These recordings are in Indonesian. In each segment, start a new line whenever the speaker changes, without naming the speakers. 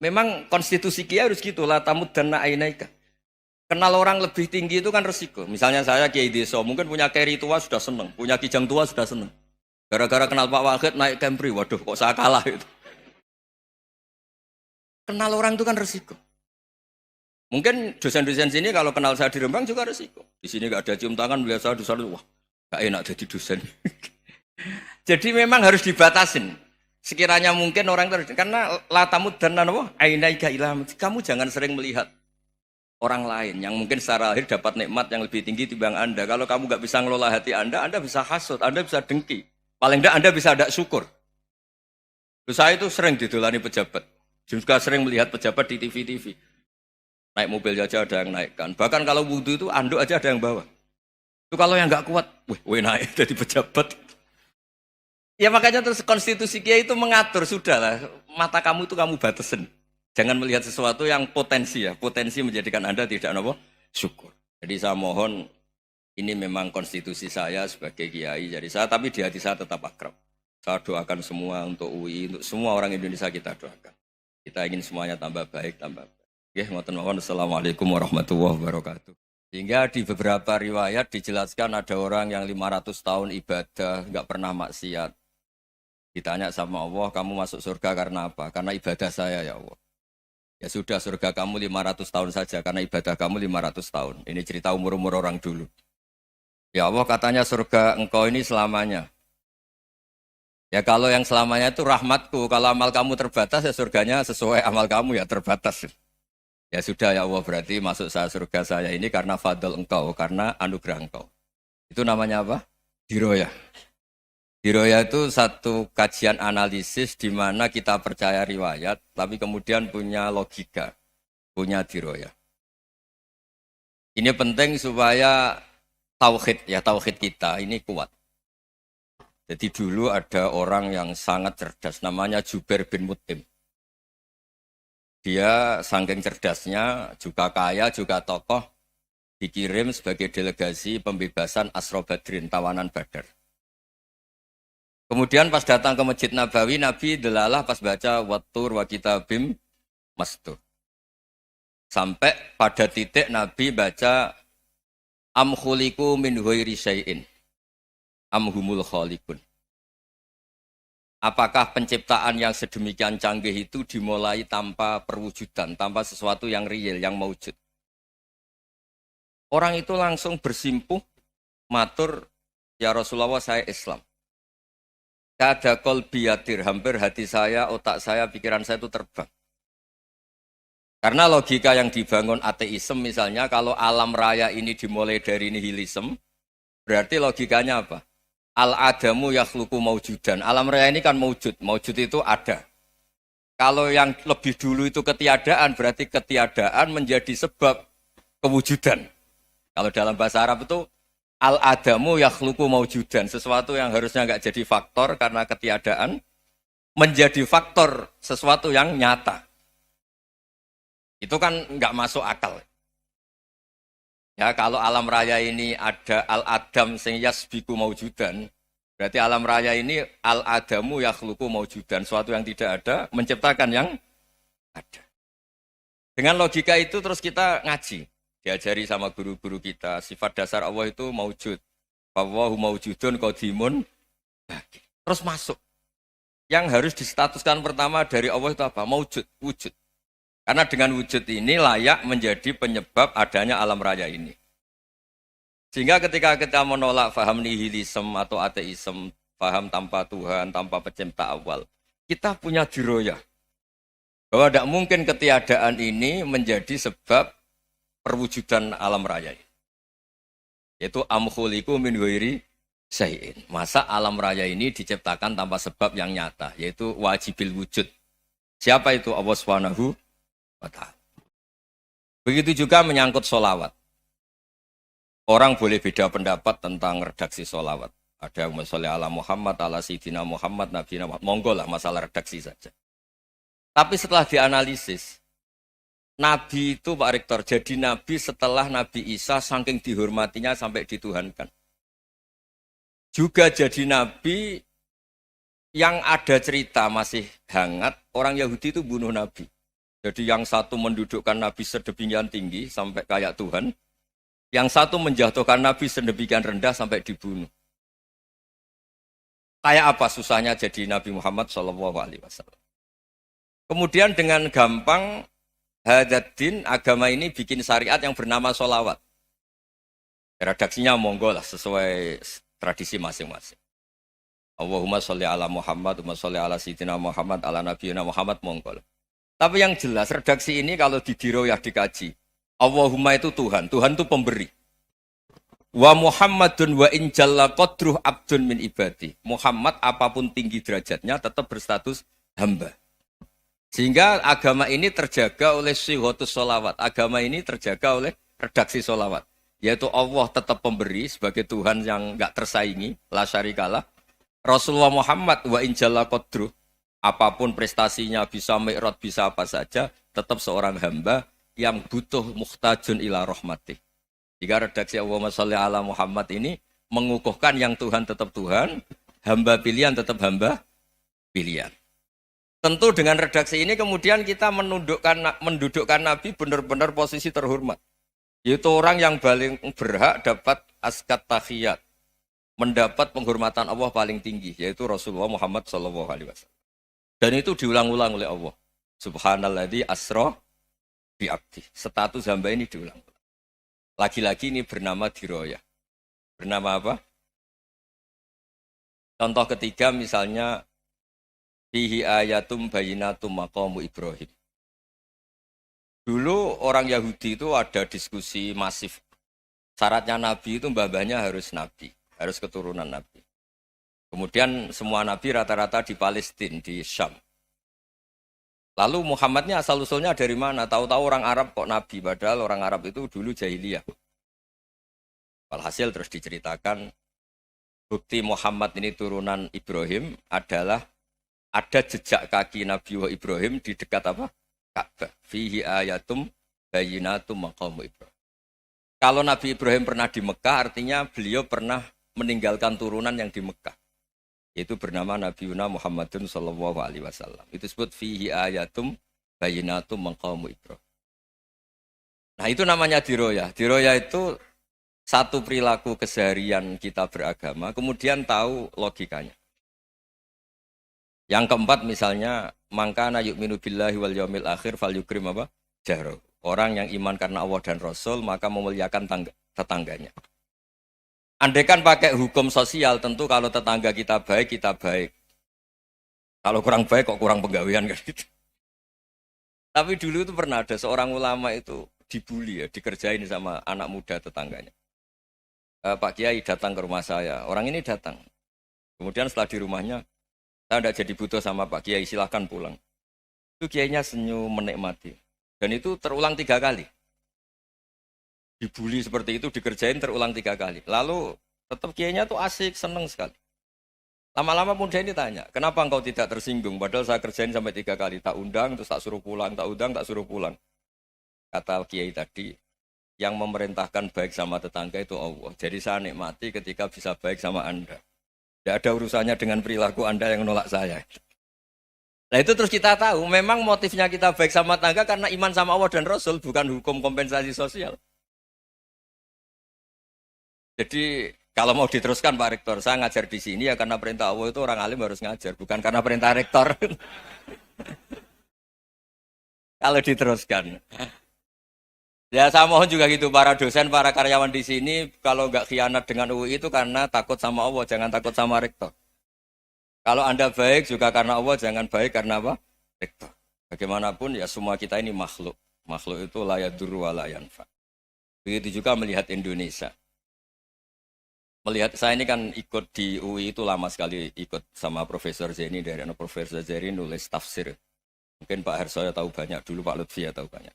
Memang konstitusi Kiai harus gitu lah, tamud dan na'inaika. Kenal orang lebih tinggi itu kan resiko. Misalnya saya Kiai Deso, mungkin punya carry tua sudah seneng, punya kijang tua sudah seneng. Gara-gara kenal Pak Wahid naik Camry, waduh kok saya kalah itu. Kenal orang itu kan resiko. Mungkin dosen-dosen sini kalau kenal saya di Rembang juga resiko. Di sini gak ada cium tangan, melihat saya dosen, wah gak enak jadi dosen. Jadi memang harus dibatasin. Sekiranya mungkin orang terus, karena latamud dan apa? Ainaika ilham. Kamu jangan sering melihat orang lain yang mungkin secara lahir dapat nikmat yang lebih tinggi timbang Anda. Kalau kamu nggak bisa ngelola hati Anda bisa hasut, Anda bisa dengki. Paling tidak Anda bisa ada syukur. Saya itu sering didolani pejabat. Juga sering melihat pejabat di TV-TV. Naik mobil aja ada yang naikkan. Bahkan kalau wudhu itu anduk aja ada yang bawa. Itu kalau yang nggak kuat, wih naik jadi pejabat. Ya makanya terus konstitusi Kiai itu mengatur, sudahlah, mata kamu itu kamu batasin. Jangan melihat sesuatu yang potensi ya, potensi menjadikan Anda tidak apa syukur. Jadi saya mohon, ini memang konstitusi saya sebagai Kiai, jadi saya, tapi di hati saya tetap akrab. Saya doakan semua untuk UI, untuk semua orang Indonesia kita doakan. Kita ingin semuanya tambah baik, tambah baik. Oke, mohon assalamualaikum warahmatullahi wabarakatuh. Sehingga di beberapa riwayat dijelaskan ada orang yang 500 tahun ibadah, nggak pernah maksiat. Ditanya sama Allah, kamu masuk surga karena apa? Karena ibadah saya ya Allah. Ya sudah, surga kamu 500 tahun saja, karena ibadah kamu 500 tahun. Ini cerita umur-umur orang dulu. Ya Allah katanya surga engkau ini selamanya. Ya kalau yang selamanya itu rahmatku, kalau amal kamu terbatas ya surganya sesuai amal kamu ya terbatas. Ya sudah ya Allah, berarti masuk saya surga saya ini karena fadl engkau, karena anugerah engkau. Itu namanya apa? Diroyah. Diroyah itu satu kajian analisis di mana kita percaya riwayat, tapi kemudian punya logika, punya diroyah. Ini penting supaya tauhid kita ini kuat. Jadi dulu ada orang yang sangat cerdas, namanya Jubair bin Mut'im. Dia saking cerdasnya, juga kaya, juga tokoh, dikirim sebagai delegasi pembebasan Asra Badrin, tawanan Badar. Kemudian pas datang ke Masjid Nabawi, Nabi delalah pas baca Wattur wa kitabim mastur. Sampai pada titik Nabi baca am khuliqu min ghairi syai'in am humul khaliqun. Apakah penciptaan yang sedemikian canggih itu dimulai tanpa perwujudan, tanpa sesuatu yang real, yang maujud? Orang itu langsung bersimpuh, matur, ya Rasulullah saya Islam. Kada qalbi yatir, hampir hati saya, otak saya, pikiran saya itu terbang. Karena logika yang dibangun ateisme misalnya, kalau alam raya ini dimulai dari nihilisme, berarti logikanya apa? Al-adamu yakhluqu maujudan. Alam raya ini kan maujud, maujud itu ada. Kalau yang lebih dulu itu ketiadaan, berarti ketiadaan menjadi sebab kewujudan. Kalau dalam bahasa Arab itu, al-adamu yakhluqu maujudan, sesuatu yang harusnya nggak jadi faktor karena ketiadaan menjadi faktor sesuatu yang nyata. Itu kan nggak masuk akal. Ya kalau alam raya ini ada al-adam sing yasbiku maujudan, berarti alam raya ini al-adamu yakhluqu maujudan, sesuatu yang tidak ada menciptakan yang ada. Dengan logika itu terus kita ngaji. Diajari sama guru-guru kita, sifat dasar Allah itu maujud. Wallahu maujudun qadimun. Terus masuk. Yang harus distatuskan pertama dari Allah itu apa? Maujud, wujud. Karena dengan wujud ini layak menjadi penyebab adanya alam raya ini. Sehingga ketika kita menolak faham nihilisme atau ateisme, faham tanpa Tuhan, tanpa pencipta awal, kita punya diroyah. Bahwa tidak mungkin ketiadaan ini menjadi sebab perwujudan alam raya ini. Yaitu am khuliqu min ghairi syai'in. Masa alam raya ini diciptakan tanpa sebab yang nyata, yaitu wajibil wujud. Siapa itu? Allah Subhanahu wa ta'ala. Begitu juga menyangkut sholawat. Orang boleh beda pendapat tentang redaksi sholawat. Ada yang sholli ala Muhammad, ala Sayyidina Muhammad, Nabi Muhammad. Monggo lah masalah redaksi saja. Tapi setelah dianalisis, Nabi itu Pak Rektor, jadi Nabi setelah Nabi Isa saking dihormatinya sampai dituhankan. juga jadi nabi yang ada cerita masih hangat, orang Yahudi itu bunuh nabi. Jadi yang satu mendudukkan nabi sedemikian tinggi sampai kayak Tuhan, yang satu menjatuhkan nabi sedemikian rendah sampai dibunuh. Kayak apa susahnya jadi Nabi Muhammad SAW. Kemudian dengan gampang Hadaddin agama ini bikin syariat yang bernama sholawat. Redaksinya monggo lah sesuai tradisi masing-masing. Allahumma sholli ala Muhammad, Allahumma sholli ala Sayyidina Muhammad, ala Nabiyina Muhammad, monggo lah. Tapi yang jelas redaksi ini kalau didiroyah dikaji, Allahumma itu Tuhan, Tuhan itu pemberi. Wa Muhammadun wa in jalla qadruh abdun min ibadi. Muhammad apapun tinggi derajatnya tetap berstatus hamba. Sehingga agama ini terjaga oleh syihotus sholawat. Agama ini terjaga oleh redaksi sholawat. Yaitu Allah tetap pemberi sebagai Tuhan yang enggak tersaingi. La syarikalah. Rasulullah Muhammad wa in jalla qadruh. Apapun prestasinya bisa mi'rad, bisa apa saja. Tetap seorang hamba yang butuh muhtajun ila rahmatih. Jika redaksi Allahumma sholli ala Muhammad ini mengukuhkan yang Tuhan tetap Tuhan, hamba pilihan tetap hamba pilihan. Tentu dengan redaksi ini kemudian kita mendudukkan Nabi benar-benar posisi terhormat. Yaitu orang yang paling berhak dapat askat tahiyat, mendapat penghormatan Allah paling tinggi, yaitu Rasulullah Muhammad SAW. Dan itu diulang-ulang oleh Allah. Subhanalladzi asra bi abdi. Status hamba ini diulang. Lagi-lagi ini bernama diroyah. Bernama apa? Contoh ketiga misalnya fihi ayatum bayinatum maqamu Ibrahim. Dulu orang Yahudi itu ada diskusi masif. Syaratnya nabi itu mbah-mbahnya harus nabi, harus keturunan nabi. Kemudian semua nabi rata-rata di Palestina, di Syam. Lalu Muhammadnya asal-usulnya dari mana? Tahu-tahu orang Arab kok nabi, padahal orang Arab itu dulu jahiliyah. Walhasil terus diceritakan, bukti Muhammad ini turunan Ibrahim adalah ada jejak kaki Nabi Ibrahim di dekat apa? Ka'bah. Fihi ayatum bayinatum maqamu Ibrahim. Kalau Nabi Ibrahim pernah di Mekah, artinya beliau pernah meninggalkan turunan yang di Mekah. Itu bernama Nabi Muhammadun sallallahu alaihi wasallam. Itu disebut fihi ayatum bayinatum maqamu Ibrahim. Nah, itu namanya diroyah. Diroyah itu satu perilaku keseharian kita beragama, kemudian tahu logikanya. Yang keempat misalnya, mangkana yu'minu billahi wal yaumil akhir fal yukrim apa? Jaro. Orang yang iman karena Allah dan Rasul, maka memuliakan tetangganya. Andaikan pakai hukum sosial, tentu kalau tetangga kita baik, kita baik. Kalau kurang baik, kok kurang penggawean kan gitu. Tapi dulu itu pernah ada seorang ulama itu dibully ya, dikerjain sama anak muda tetangganya. Pak Kiai datang ke rumah saya, orang ini datang. Kemudian setelah di rumahnya, saya tidak jadi butuh sama Pak Kiai, silahkan pulang. Itu Kiainya senyum menikmati. Dan itu terulang 3 kali. Dibully seperti itu, dikerjain terulang 3 kali. Lalu tetap Kiainya tuh asik, seneng sekali. Lama-lama muda ini tanya, kenapa engkau tidak tersinggung? Padahal saya kerjain sampai 3 kali. Tak undang, terus tak suruh pulang, tak undang, tak suruh pulang. Kata Kiai tadi, yang memerintahkan baik sama tetangga itu Allah. Jadi saya nikmati ketika bisa baik sama Anda. Tidak ada urusannya dengan perilaku Anda yang menolak saya. Nah itu terus kita tahu, memang motifnya kita baik sama tetangga karena iman sama Allah dan Rasul, bukan hukum kompensasi sosial. Jadi kalau mau diteruskan Pak Rektor, saya ngajar di sini ya karena perintah Allah itu orang alim harus ngajar, bukan karena perintah Rektor. Kalau diteruskan. Ya saya mohon juga gitu para dosen, para karyawan di sini kalau nggak khianat dengan UI itu karena takut sama Allah, jangan takut sama rektor. Kalau Anda baik juga karena Allah, jangan baik karena apa? Rektor. Bagaimanapun ya semua kita ini makhluk. Makhluk itu la yadurru wa la yanfa. Begitu juga melihat Indonesia. Melihat saya ini kan ikut di UI itu lama sekali ikut sama Profesor Zeni, dari Profesor Zeni nulis tafsir. Mungkin Pak Harsoyo tahu banyak, dulu Pak Lutfi ya tahu banyak.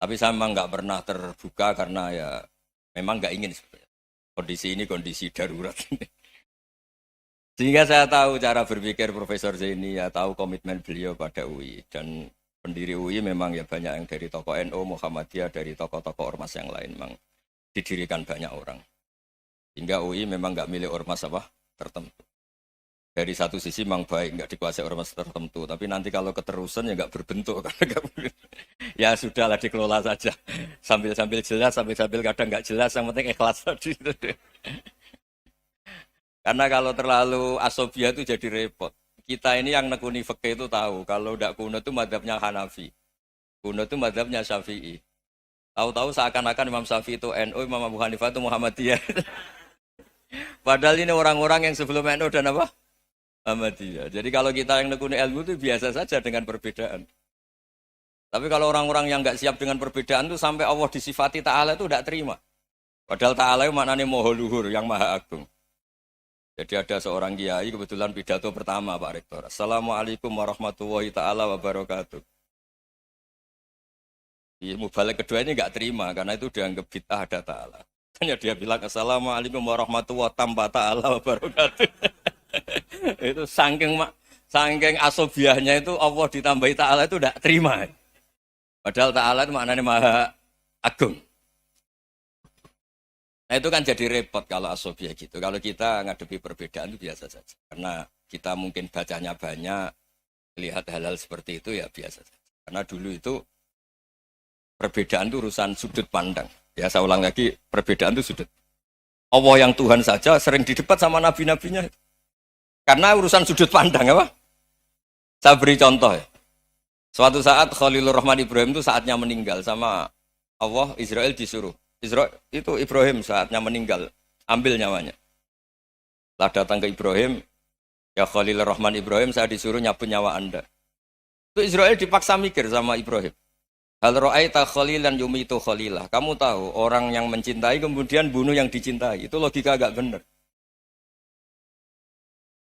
Tapi saya memang nggak pernah terbuka karena ya memang nggak ingin sebenarnya. Kondisi ini kondisi darurat. Sehingga saya tahu cara berpikir Profesor Zaini, ya tahu komitmen beliau pada UI. Dan pendiri UI memang ya banyak yang dari tokoh NU, Muhammadiyah, dari tokoh-tokoh ormas yang lain memang didirikan banyak orang. Hingga UI memang nggak milik ormas apa? tertentu. Dari satu sisi memang baik, nggak dikuasai ormas tertentu. Tapi nanti kalau keterusan ya nggak berbentuk. Ya sudahlah dikelola saja. Sambil-sambil jelas, sambil-sambil kadang nggak jelas. Yang penting ikhlas tadi. Karena kalau terlalu asobia itu jadi repot. Kita ini yang nekuni fikih itu tahu. Kalau tidak kuno itu madhabnya Hanafi. Kuno itu madhabnya Syafi'i. Tahu-tahu seakan-akan Imam Syafi'i itu NU, Imam Abu Hanifah itu Muhammadiyah. Padahal ini orang-orang yang sebelum NU dan apa? Ahmadiyah. Jadi kalau kita yang nekuni ilmu itu biasa saja dengan perbedaan. Tapi kalau orang-orang yang nggak siap dengan perbedaan itu sampai Allah disifati Ta'ala itu tidak terima. Padahal Ta'ala itu maknanya Maha Luhur, yang Maha Agung. Jadi ada seorang kiai kebetulan pidato pertama Pak Rektor. Assalamualaikum warahmatullahi ta'ala wabarakatuh. Ilmu balik kedua ini nggak terima karena itu dianggap bid'ah ada Ta'ala. Hanya dia bilang Assalamualaikum warahmatullahi ta'ala wabarakatuh. Itu saking asobiahnya itu Allah ditambahi Ta'ala itu tidak terima. Padahal Ta'ala itu maknanya Maha Agung. Nah itu kan jadi repot kalau asobiah gitu. Kalau kita ngadepi perbedaan itu biasa saja. Karena kita mungkin bacanya banyak, lihat hal-hal seperti itu ya biasa saja. Karena dulu itu perbedaan itu urusan sudut pandang. Ya saya ulang lagi, perbedaan itu sudut. Allah yang Tuhan saja sering didebat sama nabi-nabinya. Karena urusan sudut pandang apa? Saya beri contoh ya. Suatu saat Khalilur Rahman Ibrahim itu saatnya meninggal sama Allah, Israel disuruh. Israel itu Ibrahim saatnya meninggal, ambil nyawanya. Setelah datang ke Ibrahim, ya Khalilur Rahman Ibrahim, saya disuruh nyabut nyawa Anda. Itu Israel dipaksa mikir sama Ibrahim. Hal ra'aita khalilan yumitu khalilah. Kamu tahu orang yang mencintai kemudian bunuh yang dicintai. Itu logika agak benar.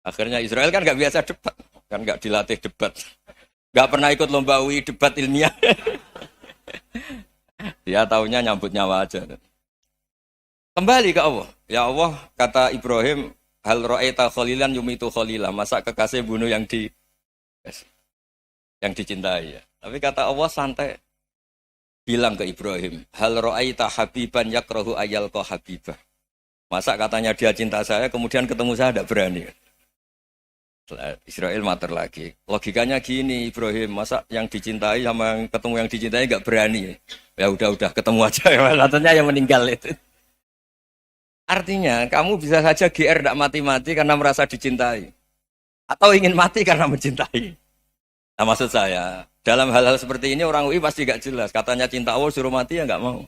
Akhirnya Israel kan nggak biasa debat, kan nggak dilatih debat, nggak pernah ikut lomba UI debat ilmiah. Dia taunya nyambut nyawa aja. Kembali ke Allah. Ya Allah, kata Ibrahim, hal ra'aita khalilan yumitu khalilah. Masa kekasih bunuh yang dicintai ya. Tapi kata Allah santai. Bilang ke Ibrahim, hal ra'aita habiban yakrahu ayyalqa habibah. Masa katanya dia cinta saya, kemudian ketemu saya tidak berani. Israel mater lagi. Logikanya gini Ibrahim, masa yang dicintai sama yang ketemu yang dicintai nggak berani. Ya udah ketemu aja. Katanya yang meninggal itu. Artinya kamu bisa saja GR tidak mati-mati karena merasa dicintai. Atau ingin mati karena mencintai. Nah maksud saya, dalam hal-hal seperti ini orang UI pasti gak jelas. Katanya cinta Allah suruh mati ya gak mau.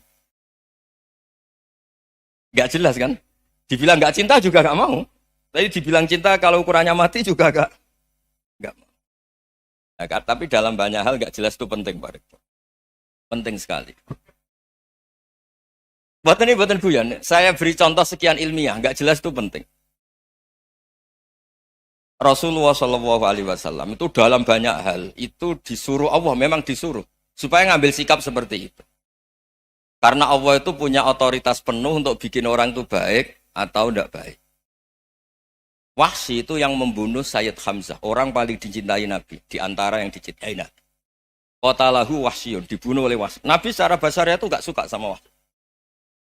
Gak jelas kan? Dibilang gak cinta juga gak mau. Tapi dibilang cinta kalau ukurannya mati juga gak mau. Nah, tapi dalam banyak hal gak jelas itu penting Pak Rektor. Penting sekali. Buatan guyon. Saya beri contoh sekian ilmiah, gak jelas itu penting. Rasulullah Shallallahu Alaihi Wasallam itu dalam banyak hal itu disuruh Allah, memang disuruh supaya ngambil sikap seperti itu. Karena Allah itu punya otoritas penuh untuk bikin orang itu baik atau tidak baik. Wahsy itu yang membunuh Sayyid Hamzah, orang paling dicintai Nabi di antara yang dicintai Nabi. Qatalahu Wahsyun, dibunuh oleh Wahsy. Nabi secara basarnya itu gak suka sama Wahsy.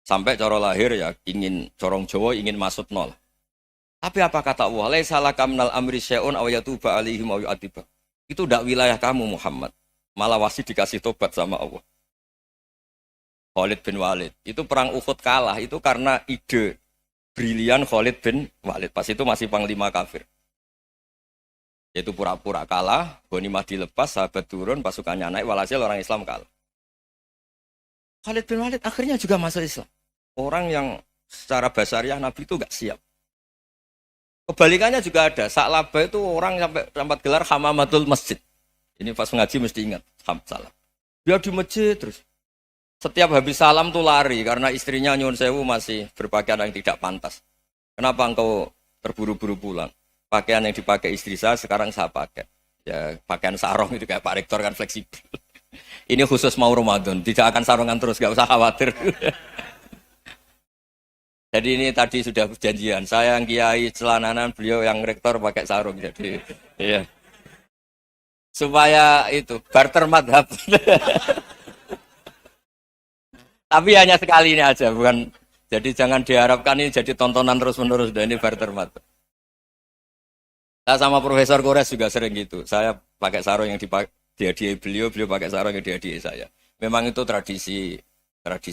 Sampai cara lahir ya ingin corong Jawa ingin masuk nol. Tapi apa kata Allah? Laisa laka minal amri syai'un aw yatuba alaihim aw yu'adziba. Itu tidak wilayah kamu Muhammad. Malah Wahsy dikasih tobat sama Allah. Khalid bin Walid. Itu perang Uhud kalah itu karena ide brilian Khalid bin Walid. Pas itu masih panglima kafir. Yaitu pura-pura kalah, ghanimah dilepas, sahabat turun, pasukannya naik, walhasil orang Islam kalah. Khalid bin Walid akhirnya juga masuk Islam. Orang yang secara basariah Nabi itu gak siap. Kebalikannya juga ada. Sa'labah itu orang sampai tempat gelar hamamatul masjid. Ini pas ngaji mesti ingat. Salam. Dia di masjid terus. Setiap habis salam tuh lari. Karena istrinya nyuwun sewu masih berpakaian yang tidak pantas. Kenapa engkau terburu-buru pulang? Pakaian yang dipakai istri saya sekarang saya pakai. Ya pakaian sarung itu kayak Pak Rektor kan fleksibel. Ini khusus mau Ramadan. Tidak akan sarungan terus. Gak usah khawatir. Jadi ini tadi sudah perjanjian. Saya yang kiai celananan, beliau yang rektor pakai sarung. Jadi, iya. Supaya itu barter madhab. Tapi hanya sekali ini aja, bukan. Jadi jangan diharapkan ini jadi tontonan terus-menerus. Dan ini barter madhab. Saya sama Profesor Kores juga sering gitu. Saya pakai sarung yang dihadiahi beliau, beliau pakai sarung yang dihadiahi saya. Memang itu tradisi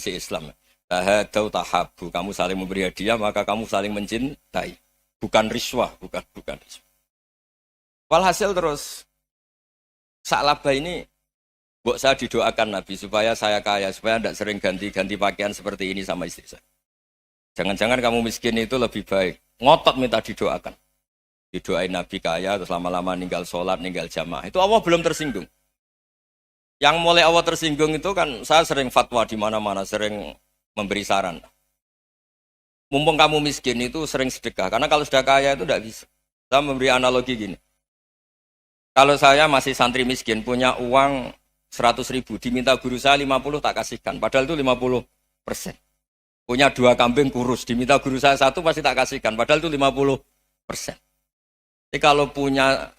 Islam. Tahadau tahabu, kamu saling memberi hadiah, maka kamu saling mencintai. Bukan riswah, bukan riswah. Walhasil terus, Sa'labah ini, buat saya didoakan Nabi, supaya saya kaya, supaya tidak sering ganti-ganti pakaian seperti ini sama istri saya. Jangan-jangan kamu miskin itu lebih baik. Ngotot minta didoakan. Didoain Nabi kaya, terus lama-lama ninggal sholat, ninggal jamaah. Itu Allah belum tersinggung. Yang mulai Allah tersinggung itu kan, saya sering fatwa di mana-mana, sering memberi saran. Mumpung kamu miskin itu sering sedekah, karena kalau sudah kaya itu tidak bisa. Saya memberi analogi gini. Kalau saya masih santri miskin, punya uang 100.000, diminta guru saya 50 tak kasihkan, padahal itu 50%. Punya 2 kambing kurus, diminta guru saya 1 pasti tak kasihkan, padahal itu 50%. Jadi kalau punya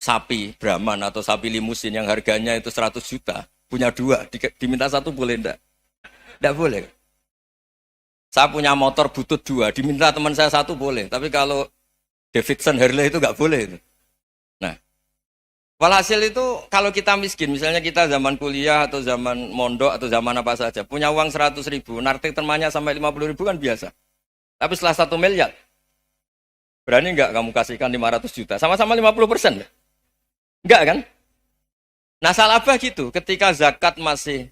sapi Brahman atau sapi limusin yang harganya itu 100 juta, punya 2, diminta 1 boleh enggak? Enggak boleh. Saya punya motor butut 2, diminta teman saya 1 boleh, tapi kalau Davidson Harley itu enggak boleh. Nah, walhasil itu kalau kita miskin, misalnya kita zaman kuliah atau zaman mondok atau zaman apa saja, punya uang 100.000, nartik temannya sampai 50.000 kan biasa. Tapi setelah 1 miliar, berani enggak kamu kasihkan 500 juta? Sama-sama 50%. Enggak kan? Nah Sa'labah gitu, ketika zakat masih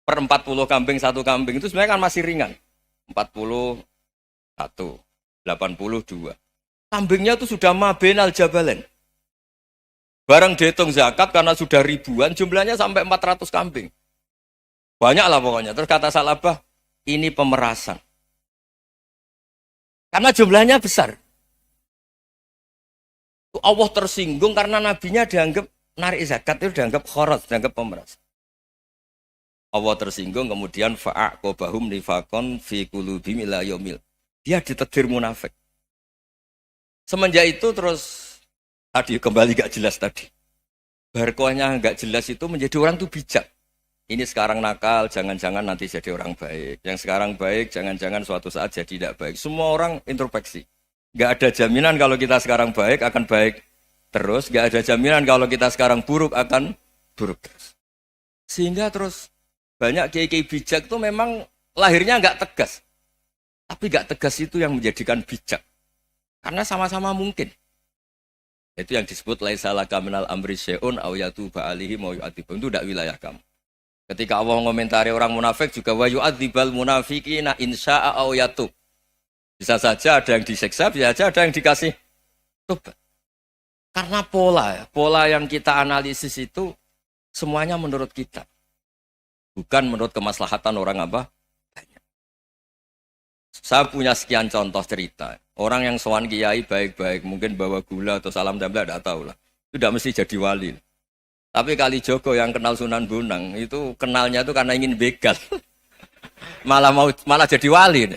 per 40 kambing 1 kambing itu sebenarnya kan masih ringan. 41, 82. Kambingnya itu sudah mabenal jabalen. Barang dihitung zakat karena sudah ribuan, jumlahnya sampai 400 kambing. Banyak lah pokoknya. Terus kata Sa'labah, ini pemerasan. Karena jumlahnya besar. Allah tersinggung karena nabinya dianggap narik zakat itu dianggap khorat, dianggap pemeras. Allah tersinggung kemudian fa'aqobahum nifakon fi qulubihim ila yaumil. Dia ditetir munafik. Semenjak itu terus tadi kembali gak jelas tadi. Barkohnya gak jelas itu menjadi orang tuh bijak. Ini sekarang nakal, jangan-jangan nanti jadi orang baik. Yang sekarang baik, jangan-jangan suatu saat jadi tidak baik. Semua orang introspeksi. Gak ada jaminan kalau kita sekarang baik akan baik terus. Gak ada jaminan kalau kita sekarang buruk akan buruk terus. Sehingga terus banyak kiai-kiai bijak itu memang lahirnya gak tegas. Tapi gak tegas itu yang menjadikan bijak. Karena sama-sama mungkin. Itu yang disebut laisa laka minal amri syai'un aw yatuba alihi mau yu'adzibum. Itu tidak wilayah kamu. Ketika Allah mengomentari orang munafik juga wa yu'adzibal munafiqina insya'a aw yatub. Bisa saja ada yang diseksa, bisa saja ada yang dikasih tobat. Karena pola yang kita analisis itu semuanya menurut kita. Bukan menurut kemaslahatan orang apa? Banyak. Saya punya sekian contoh cerita. Orang yang sowan kiai baik-baik, mungkin bawa gula atau salam tempel, tidak tahu lah. Itu tidak mesti jadi wali. Tapi Kalijogo yang kenal Sunan Bonang, itu kenalnya itu karena ingin begal. malah jadi wali.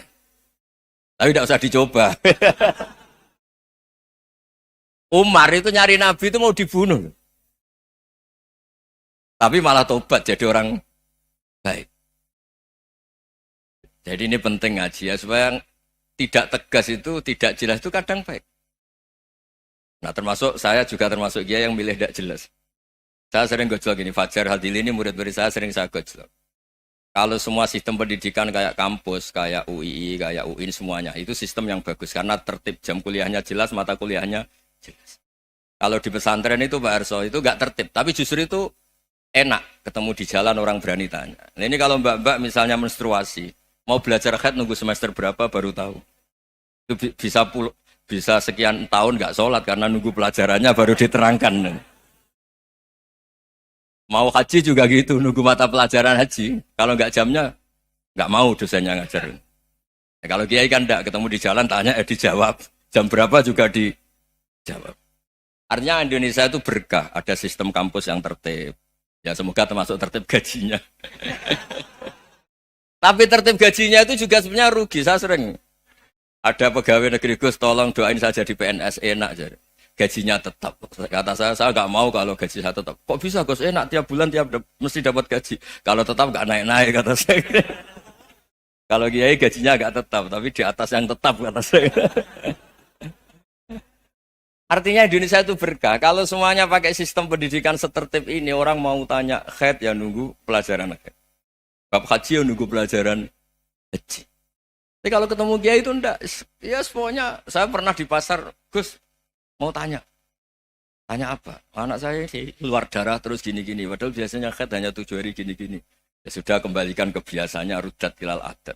Tapi tidak usah dicoba. Umar itu nyari Nabi itu mau dibunuh. Tapi malah tobat jadi orang baik. Jadi ini penting ngaji ya, supaya tidak tegas itu, tidak jelas itu kadang baik. Nah termasuk, saya juga termasuk dia yang milih tidak jelas. Saya sering gojlok gini, Fajar Hadili ini murid-murid saya sering saya gojlok. Kalau semua sistem pendidikan kayak kampus, kayak UII, kayak UIN semuanya, itu sistem yang bagus. Karena tertib, jam kuliahnya jelas, mata kuliahnya jelas. Kalau di pesantren itu Pak Arso, itu gak tertib. Tapi justru itu enak, ketemu di jalan orang berani tanya. Nah, ini kalau mbak-mbak misalnya menstruasi, mau belajar haid nunggu semester berapa baru tahu. Itu bisa sekian tahun gak sholat karena nunggu pelajarannya baru diterangkan. Mau haji juga gitu, nunggu mata pelajaran haji. Kalau nggak jamnya, nggak mau dosennya ngajar. Ya, kalau kiai kan enggak, ketemu di jalan, tanya, dijawab. Jam berapa juga dijawab. Artinya Indonesia itu berkah, ada sistem kampus yang tertib. Ya semoga termasuk tertib gajinya. Tapi tertib gajinya itu juga sebenarnya rugi, saya sering. Ada pegawai negeri Gus, tolong doain saja di PNS, enak jadi. Gajinya tetap. Kata saya nggak mau kalau gaji saya tetap. Kok bisa Gus? Enak tiap bulan mesti dapat gaji. Kalau tetap nggak naik-naik kata saya. Kalau kiai gajinya nggak tetap, tapi di atas yang tetap kata saya. Artinya Indonesia itu berkah. Kalau semuanya pakai sistem pendidikan setertib ini, orang mau tanya khed ya nunggu pelajaran khed. Bab haji ya nunggu pelajaran haji. Tapi kalau ketemu kiai itu enggak. Ya semuanya, saya pernah di pasar, Gus, mau tanya. Tanya apa? Anak saya sih keluar darah terus gini-gini. Padahal biasanya khed hanya 7 hari gini-gini. Ya sudah kembalikan ke biasanya, rudat kilal adat.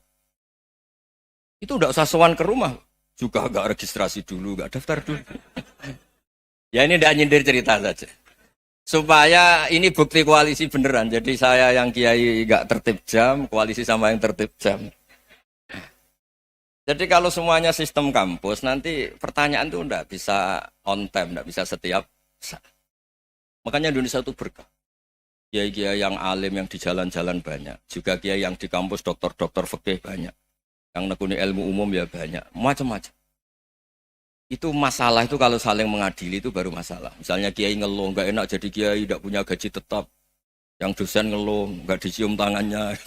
Itu enggak usah sowan ke rumah. Juga enggak registrasi dulu, enggak daftar dulu. Ya ini enggak nyindir cerita saja. Supaya ini bukti koalisi beneran. Jadi saya yang kiai enggak tertib jam, koalisi sama yang tertib jam. Jadi kalau semuanya sistem kampus, nanti pertanyaan itu enggak bisa on time, enggak bisa setiap saat. Makanya Indonesia itu berkah. Kiai-kiai yang alim yang di jalan-jalan banyak. Juga kiai yang di kampus dokter-dokter fikih banyak. Yang nekuni ilmu umum ya banyak. Macam-macam. Itu masalah itu kalau saling mengadili itu baru masalah. Misalnya kiai ngeluh, enggak enak jadi kiai, enggak punya gaji tetap. Yang dosen ngeluh, enggak dicium tangannya.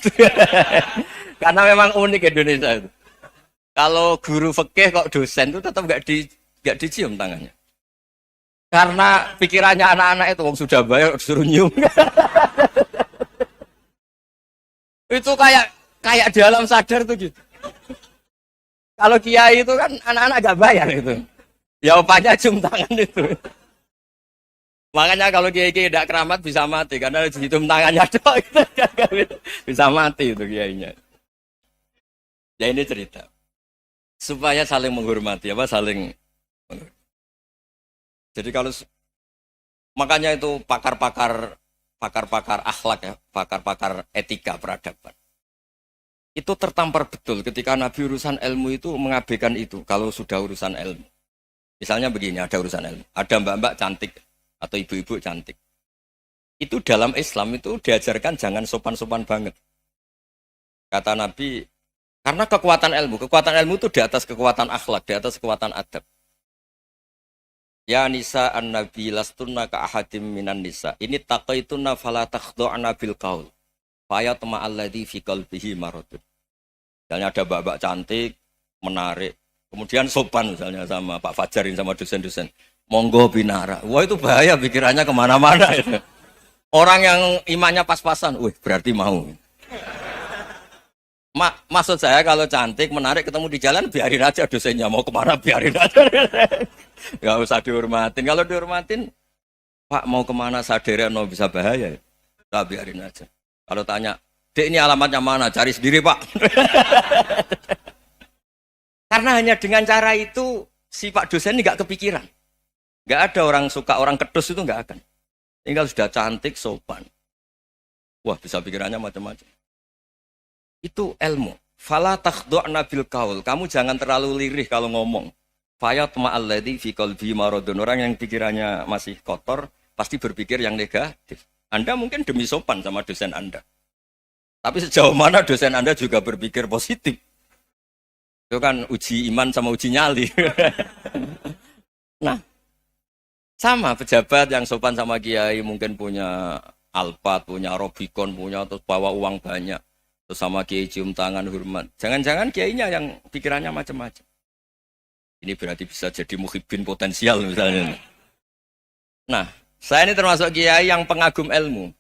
Karena memang unik Indonesia itu. Kalau guru fikih kok dosen itu tetap enggak dicium tangannya. Karena pikirannya anak-anak itu wong sudah bayar disuruh nyium. Itu kayak di alam sadar tuh gitu. Kalau kiai itu kan anak-anak enggak bayar itu. Ya opanya cium tangan itu. Makanya kalau kiai-kiai tidak keramat bisa mati karena cium tangannya doang bisa mati itu kiainya. Ya ini cerita. Supaya saling menghormati, saling menghormati. Jadi kalau makanya itu pakar-pakar akhlak ya, pakar-pakar etika peradaban. Itu tertampar betul ketika Nabi urusan ilmu itu mengabaikan itu kalau sudah urusan ilmu. Misalnya begini, ada urusan ilmu, ada mbak-mbak cantik atau ibu-ibu cantik. Itu dalam Islam itu diajarkan jangan sopan-sopan banget. Kata Nabi, karena kekuatan ilmu itu di atas kekuatan akhlak, di atas kekuatan adab. Ya nisa an-nabi lastunna ka ahadim minan nisa. Ini taqaitunna fala takhdu'na bil qaul. Fa yatma alladhi fi qalbihi maradun. Misalnya ada mbak-mbak cantik, menarik, kemudian sopan misalnya sama Pak Fajarin sama dosen-dosen. Monggo binara. Wah itu bahaya pikirannya kemana-mana. Orang yang imannya pas-pasan, wih berarti mau. Maksud saya kalau cantik, menarik, ketemu di jalan, biarin aja dosennya. Mau kemana, biarin aja. Gak usah dihormatin. Kalau dihormatin, Pak mau kemana, sadar no bisa bahaya. Nah, biarin aja. Kalau tanya, Dek ini alamatnya mana? Cari sendiri Pak. Karena hanya dengan cara itu, si Pak dosen ini gak kepikiran. Gak ada orang suka, orang kedus itu gak akan. Tinggal sudah cantik, sopan. Wah bisa pikirannya macam-macam. Itu ilmu. Fala takhdu'na bil qaul. Kamu jangan terlalu lirih kalau ngomong. Fayatma alladzi fi qalbi maradun. Orang yang pikirannya masih kotor pasti berpikir yang negatif. Anda mungkin demi sopan sama dosen Anda. Tapi sejauh mana dosen Anda juga berpikir positif. Itu kan uji iman sama uji nyali. Nah, sama pejabat yang sopan sama kiai mungkin punya Alphard, punya Robicon, punya terus bawa uang banyak. Terus sama kiai cium tangan hormat. Jangan-jangan kiainya yang pikirannya macam-macam. Ini berarti bisa jadi muhibbin potensial misalnya. Nah, saya ini termasuk kiai yang pengagum ilmu.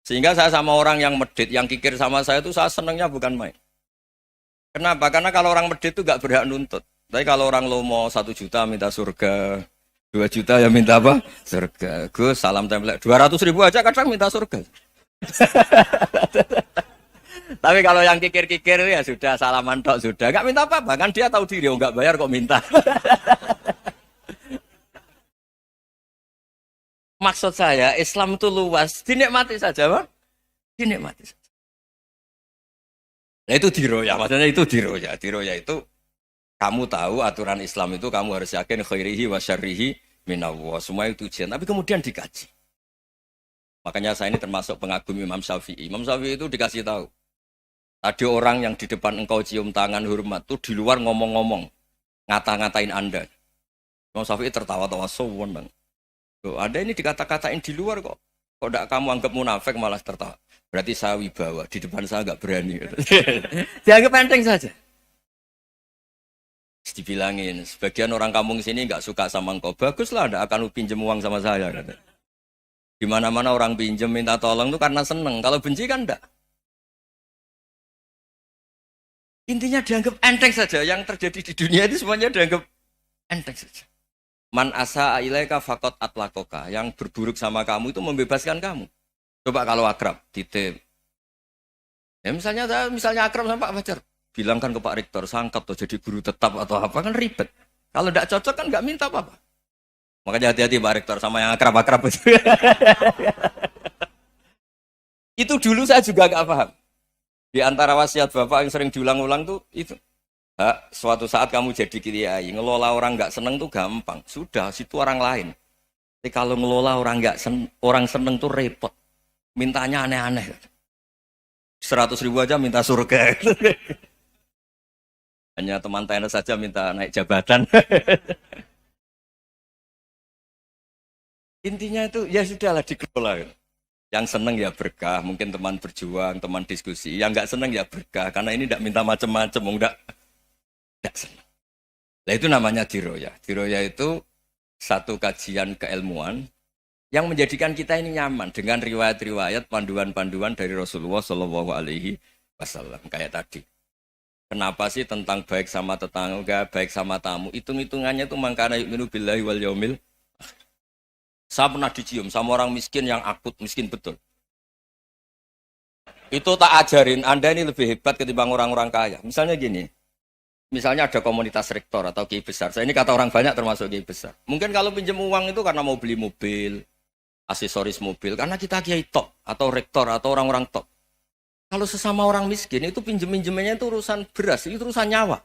Sehingga saya sama orang yang medit, yang kikir sama saya itu saya senangnya bukan main. Kenapa? Karena kalau orang medit itu gak berhak nuntut. Tapi kalau orang lomo 1 juta minta surga, 2 juta ya minta apa? Surga. Gus, salam template. 200.000 aja kadang minta surga. Tapi kalau yang kikir-kikir ya sudah salaman tok sudah. Gak minta apa-apa, kan dia tahu diri, gak bayar kok minta. Maksud saya, Islam itu luas, dinikmati saja, Pak. Dinikmati saja. Nah itu diroya, maksudnya itu diroya. Diroya itu, kamu tahu aturan Islam itu, kamu harus yakin khairihi wa syarrihi minallah. Semua itu ujian, tapi kemudian dikaji. Makanya saya ini termasuk pengagum Imam Syafi'i. Imam Syafi'i itu dikasih tahu. Ada orang yang di depan engkau cium tangan hormat tuh di luar ngomong-ngomong, ngata-ngatain Anda. Imam Syafi'i tertawa-tawa sowan. Loh, Anda ini dikata-katain di luar kok. Kok enggak kamu anggap munafik malah tertawa. Berarti saya wibawa, di depan saya enggak berani. Dianggap enteng saja. Dibilangin, sebagian orang kampung sini nggak suka sama engkau. Baguslah, ndak akan lu pinjem uang sama saya. Kata. Di mana-mana orang pinjem minta tolong tuh karena seneng. Kalau benci kan enggak. Intinya dianggap enteng saja. Yang terjadi di dunia itu semuanya dianggap enteng saja. Man asa ilaika fakot atlakoka. Yang berburuk sama kamu itu membebaskan kamu. Coba kalau akrab, titip. Ya misalnya akrab sama Pak Fajar. Bilangkan ke Pak Rektor, sangkap tuh jadi guru tetap atau apa kan ribet. Kalau tidak cocok kan nggak minta apa-apa. Makanya hati-hati Pak Rektor sama yang akrab-akrab itu. Itu dulu saya juga nggak paham. Di antara wasiat Bapak yang sering diulang-ulang tuh itu. Suatu saat kamu jadi kiai, ngelola orang nggak seneng tuh gampang. Sudah, situ orang lain. Tapi kalau ngelola orang nggak orang seneng tuh repot. Mintanya aneh-aneh. 100.000 aja minta surga. Hanya teman tenis saja minta naik jabatan. Intinya itu ya sudahlah dikelola. Yang seneng ya berkah, mungkin teman berjuang, teman diskusi. Yang nggak seneng ya berkah, karena ini tidak minta macam-macam, enggak seneng. Nah itu namanya diroya. Diroya itu satu kajian keilmuan yang menjadikan kita ini nyaman dengan riwayat-riwayat panduan-panduan dari Rasulullah Shallallahu Alaihi Wasallam kayak tadi. Kenapa sih tentang baik sama tetangga, baik sama tamu? Hitung-hitungannya itu mangkana yu'minu billahi wal yaumil. Saya pernah dicium sama orang miskin yang akut miskin betul. Itu tak ajarin, Anda ini lebih hebat ketimbang orang-orang kaya. Misalnya gini, misalnya ada komunitas rektor atau kiai besar. Saya ini kata orang banyak termasuk kiai besar. Mungkin kalau pinjam uang itu karena mau beli mobil, aksesoris mobil, karena kita kiai top atau rektor atau orang-orang top. Kalau sesama orang miskin itu pinjem-pinjemannya itu urusan beras, itu urusan nyawa.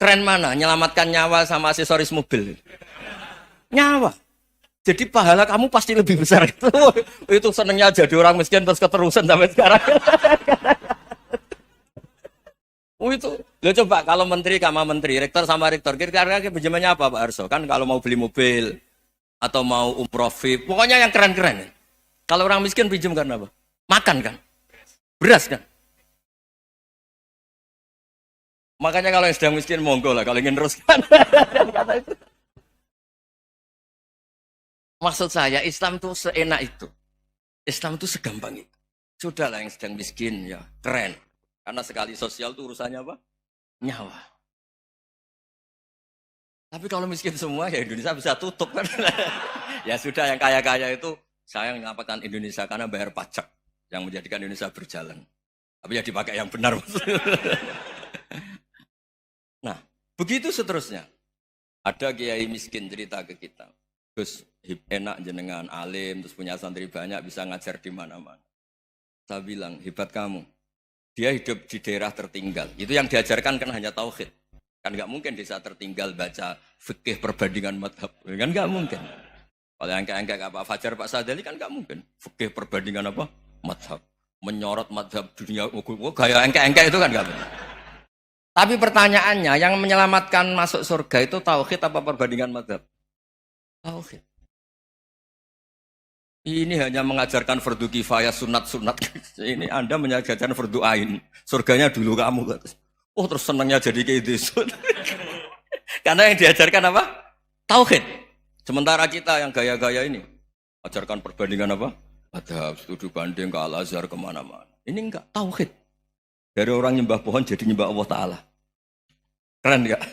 Keren mana? Menyelamatkan nyawa sama aksesoris mobil. Nyawa. Jadi pahala kamu pasti lebih besar itu. Itu senengnya jadi orang miskin terus keterusan sampai sekarang. Itu. Lo coba kalau menteri sama menteri, rektor sama rektor, kira-kira pinjamannya apa Pak Arso? Kan kalau mau beli mobil atau mau umroh VIP, pokoknya yang keren-keren. Kalau orang miskin pinjam karena apa? Makan kan? Beras kan? Makanya kalau yang sedang miskin monggo lah kalau ingin teruskan. Maksud saya Islam itu seenak itu. Islam itu segampang itu. Sudahlah yang sedang miskin ya keren. Karena sekali sosial itu urusannya apa? Nyawa. Tapi kalau miskin semua ya Indonesia bisa tutup kan. Ya sudah yang kaya-kaya itu saya menyelamatkan Indonesia karena bayar pajak yang menjadikan Indonesia berjalan. Tapi ya dipakai yang benar. Nah, begitu seterusnya. Ada kiai miskin cerita ke kita. Terus enak jenengan alim, terus punya santri banyak, bisa ngajar di mana-mana. Saya bilang, hebat kamu. Dia hidup di daerah tertinggal. Itu yang diajarkan kan hanya tauhid. Kan nggak mungkin desa tertinggal baca fikih perbandingan madhab. Kan nggak mungkin. Kalau yang kayak Pak Fajar, Pak Sadali kan nggak mungkin. Fikih perbandingan apa? Madhab. Menyorot madhab dunia. Gaya engke-engke itu kan nggak mungkin. Tapi pertanyaannya, yang menyelamatkan masuk surga itu tauhid apa perbandingan madhab? Tauhid. Ini hanya mengajarkan fardu kifayah sunat-sunat. Ini Anda mengajarkan fardu ain. Surganya dulu kamu. Oh terus senangnya jadi kayak gitu. Karena yang diajarkan apa? Tauhid. Sementara kita yang gaya-gaya ini. Ajarkan perbandingan apa? Madhab, studi banding ke Al-Azhar kemana-mana. Ini enggak, tauhid. Dari orang nyembah pohon jadi nyembah Allah Ta'ala. Keren enggak?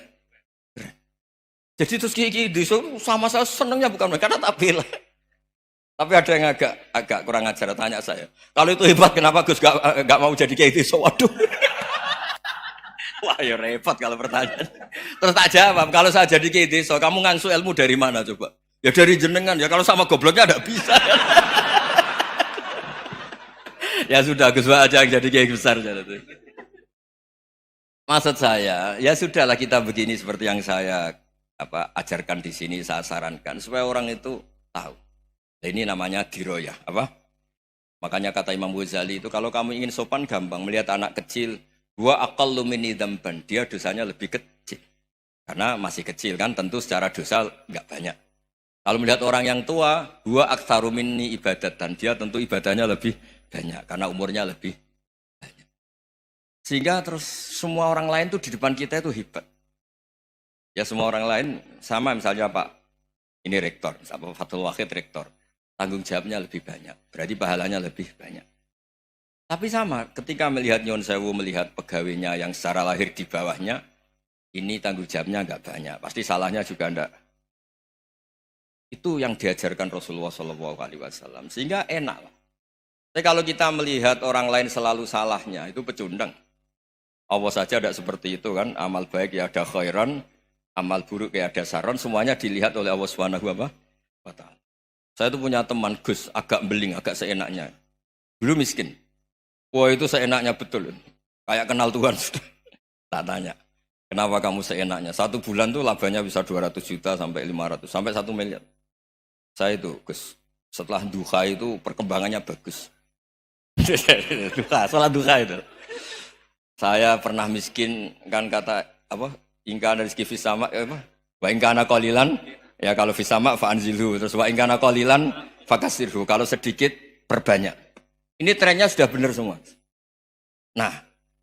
Keren. Jadi terus kiki sama saya senangnya bukan karena tak bela. Tapi ada yang agak kurang ajar tanya saya. Kalau itu hebat kenapa Gus gak mau jadi kayak gitu? Waduh. Wah ya repot kalau pertanyaan. Terus tak jawab. Kalau saya jadi kayak gitu, kamu ngangsu ilmu dari mana coba? Ya dari jenengan. Ya kalau sama gobloknya ada bisa. Ya sudah Gus aja yang jadi kayak besar. Maksud saya, ya sudahlah kita begini seperti yang saya ajarkan di sini, saya sarankan supaya orang itu tahu. Nah, ini namanya diroyah, apa? Makanya kata Imam Ghazali itu kalau kamu ingin sopan gampang melihat anak kecil, wa aqallu minni dzamban, dia dosanya lebih kecil. Karena masih kecil kan, tentu secara dosa enggak banyak. Kalau melihat orang yang tua, wa aktsaru minni ibadatan, dia tentu ibadahnya lebih banyak karena umurnya lebih Sehingga terus semua orang lain tuh di depan kita itu hebat. Ya semua orang lain sama misalnya Pak ini rektor, Pak Fathul Wahid rektor. Tanggung jawabnya lebih banyak, berarti pahalanya lebih banyak. Tapi sama, ketika melihat Nyon Sewu, melihat pegawainya yang secara lahir di bawahnya, ini tanggung jawabnya nggak banyak, pasti salahnya juga enggak. Itu yang diajarkan Rasulullah SAW, sehingga enak lah. Tapi kalau kita melihat orang lain selalu salahnya, itu pecundang. Allah saja tidak seperti itu kan, amal baik ya ada khairan, amal buruk ya ada saron, semuanya dilihat oleh Allah Subhanahu wa Ta'ala. Saya tuh punya teman Gus, agak beling, agak seenaknya. Dulu miskin. Wah itu seenaknya betul. Kayak kenal Tuhan sudah. Tak tanya, kenapa kamu seenaknya? 1 bulan tuh labanya bisa 200 juta sampai 500, sampai 1 miliar. Saya itu Gus, setelah duha itu perkembangannya bagus. Duha, sholat duha itu. Saya pernah miskin kan kata apa? Ingkana rizki fisama apa? Wa ingkana qalilan ya kalau fisama fa anzilhu terus wa ingkana qalilan fakasirhu kalau sedikit perbanyak. Ini trennya sudah benar semua. Nah,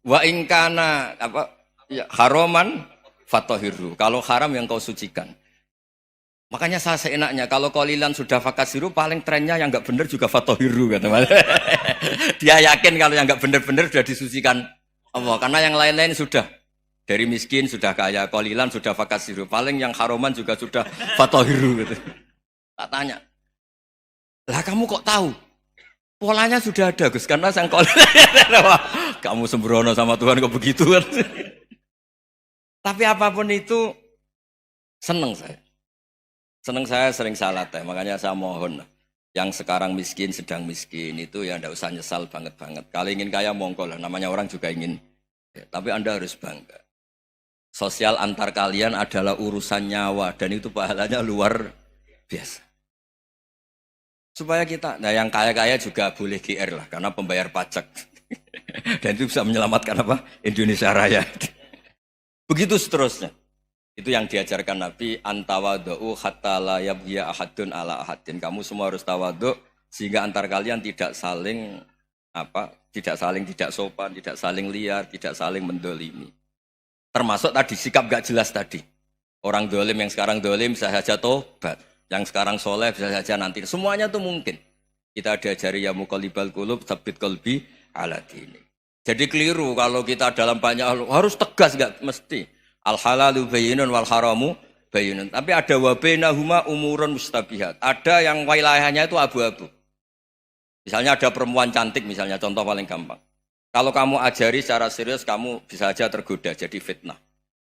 wa ingkana apa ya haroman fatahirhu. Kalau haram yang kau sucikan. Makanya saya seenaknya kalau qalilan sudah fakasiru paling trennya yang enggak benar juga fatahiru kata Mas. Dia yakin kalau yang enggak benar-benar sudah disucikan Allah karena yang lain-lain sudah dari miskin sudah kaya, qalilan sudah fakasiru, paling yang haroman juga sudah fatahiru gitu. Tak tanya. Lah kamu kok tahu? Polanya sudah ada Gus karena sang qalilan. Kamu sembrono sama Tuhan kok begitu kan. Tapi apapun itu seneng saya. Seneng saya sering salah teh, makanya saya mohon yang sekarang miskin, sedang miskin itu ya ndak usah nyesal banget-banget. Kalau ingin kaya monggo lah, namanya orang juga ingin. Ya, tapi Anda harus bangga. Sosial antar kalian adalah urusan nyawa dan itu pahalanya luar biasa. Supaya kita, nah yang kaya-kaya juga boleh GR lah karena pembayar pajak. Dan itu bisa menyelamatkan apa? Indonesia Raya. Begitu seterusnya. Itu yang diajarkan Nabi, antawadhu hatta la yabghiya ahadun ala ahadin. Kamu semua harus tawadhu sehingga antar kalian tidak saling tidak sopan, tidak saling liar, tidak saling mendolimi. Termasuk tadi sikap gak jelas tadi. Orang dolim yang sekarang dolim bisa saja tobat, yang sekarang soleh bisa saja nanti. Semuanya tuh mungkin. Kita diajari ya muqallibal qulub tsabbit qalbi ala dini. Jadi keliru kalau kita dalam banyak harus tegas gak mesti. Al halalu bayyinun wal haramu bayyinun. Tapi ada wa bainahuma umurun mustabihat. Ada yang wilayahnya itu abu-abu. Misalnya ada perempuan cantik misalnya, contoh paling gampang. Kalau kamu ajari secara serius, kamu bisa aja tergoda jadi fitnah.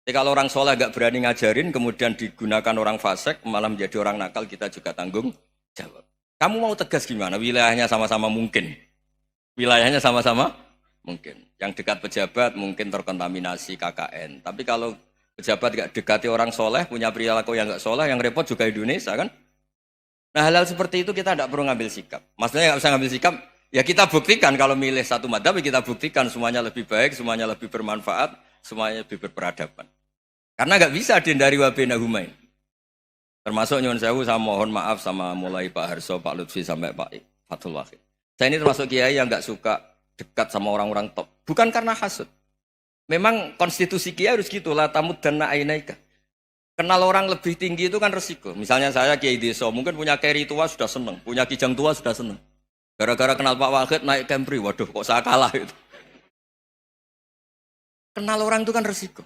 Jadi kalau orang soleh gak berani ngajarin, kemudian digunakan orang fasik, malah menjadi orang nakal, kita juga tanggung jawab. Kamu mau tegas gimana? Wilayahnya sama-sama mungkin. Wilayahnya sama-sama mungkin. Yang dekat pejabat mungkin terkontaminasi KKN. Tapi kalau pejabat gak dekati orang soleh, punya perilaku yang gak soleh, yang repot juga Indonesia kan. Nah hal-hal seperti itu kita tidak perlu ngambil sikap. Maksudnya gak usah ngambil sikap, ya kita buktikan kalau milih satu madzhab, kita buktikan semuanya lebih baik, semuanya lebih bermanfaat, semuanya lebih berperadaban. Karena gak bisa dihindari wabena humain. Termasuk nyuwun sewu, saya mohon maaf sama mulai Pak Harso, Pak Lutfi sampai Pak Fathul Wahid. Saya ini termasuk kiai yang gak suka dekat sama orang-orang top. Bukan karena hasud. Memang konstitusi kiai harus gitu, la tamud dan na'inaika. Kenal orang lebih tinggi itu kan resiko. Misalnya saya kiai desa, mungkin punya keri tua sudah seneng, punya kijang tua sudah seneng. Gara-gara kenal Pak Wahid naik Camry, waduh kok saya kalah itu. Kenal orang itu kan resiko.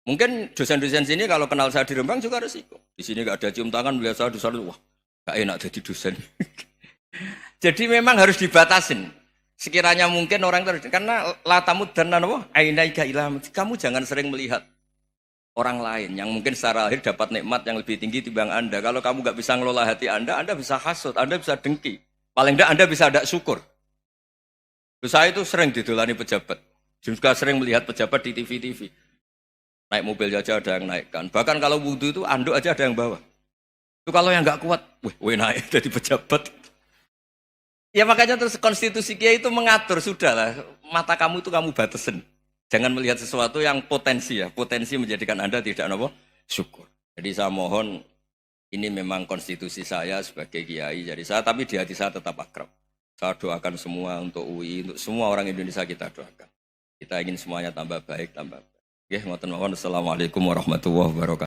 Mungkin dosen-dosen sini kalau kenal saya di Rembang juga resiko. Di sini gak ada cium tangan, melihat saya dosen, wah gak enak jadi dosen. Jadi memang harus dibatasin. Sekiranya mungkin orang terus karena latamud dan apa ainaika ilham. Kamu jangan sering melihat orang lain yang mungkin secara lahir dapat nikmat yang lebih tinggi timbang Anda. Kalau kamu nggak bisa ngelola hati Anda bisa hasut, Anda bisa dengki. Paling tidak Anda bisa ada syukur. Saya itu sering didolani pejabat. Juga sering melihat pejabat di TV-TV. Naik mobil aja ada yang naikkan. Bahkan kalau wudhu itu anduk aja ada yang bawa. Itu kalau yang nggak kuat, wih naik jadi pejabat. Ya makanya terus konstitusi kiai itu mengatur, sudahlah mata kamu itu kamu batasin. Jangan melihat sesuatu yang potensi ya, potensi menjadikan Anda tidak apa syukur. Jadi saya mohon ini memang konstitusi saya sebagai kiai, jadi saya tapi di hati saya tetap akrab. Saya doakan semua untuk UI, untuk semua orang Indonesia kita doakan. Kita ingin semuanya tambah baik, tambah baik. Oke, ngoten mawon. Assalamualaikum warahmatullahi wabarakatuh.